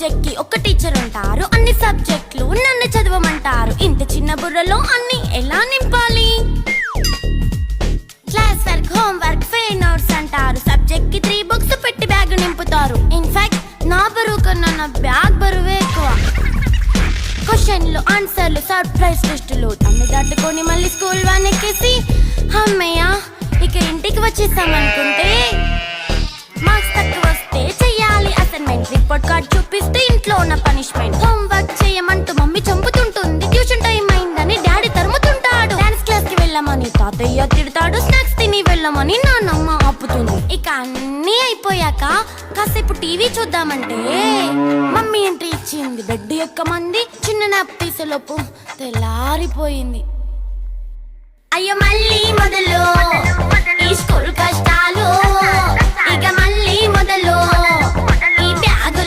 Subject కి ఒక teacher ఉంటారు, అన్ని సబ్జెక్టులు నన్ను చదవమంటారు. ఇంత చిన్న బుర్రలో అన్ని ఎలా నింపాలి? Class work, home work, fair notes అంటారు. సబ్జెక్ట్ కి 3 బుక్స్ పెట్టి బ్యాగ్ నింపుతారు. ఇన్ఫాక్ట్ నా బరువు కన్నా నా బ్యాగ్ బరువే ఎక్కువ. క్వశ్చన్లు, ఆన్సర్లు, సర్ప్రైజ్ టెస్టులు అన్ని దాటుకొని మళ్ళీ స్కూల్ వ్యాన్ ఎక్కేసి అమ్మయ్య ఇక ఇంటికి వచ్చేసామనుకుంటే మార్క్స్ తక్కువ వస్తే చెయ్యాలి అసైన్మెంట్. రిపోర్ట్ కార్డ్ చూపిస్తే ఇంట్లో ఉన్న పనిష్మెంట్. హోమ్ వర్క్ చేయమంటూ మమ్మీ చంపుతుంటుంది. ట్యూషన్ టైం అయిందని డాడీ తరుముతుంటాడు. డాన్స్ క్లాస్ కి వెళ్ళమని తాతయ్య తిడతాడు. స్నాక్స్ తిని వెళ్ళమని నాన్నమ్మ ఆపుతుంది. ఇక అన్నీ అయిపోయాక కాసేపు టీవీ చూద్దామంటే మమ్మీ ఎంట్రీ ఇచ్చింది. బెడ్ ఎక్కమంది. చిన్న నాప్ తీసేలోపు తెల్లారిపోయింది. అయ్యో మళ్ళీ మొదలు ఈ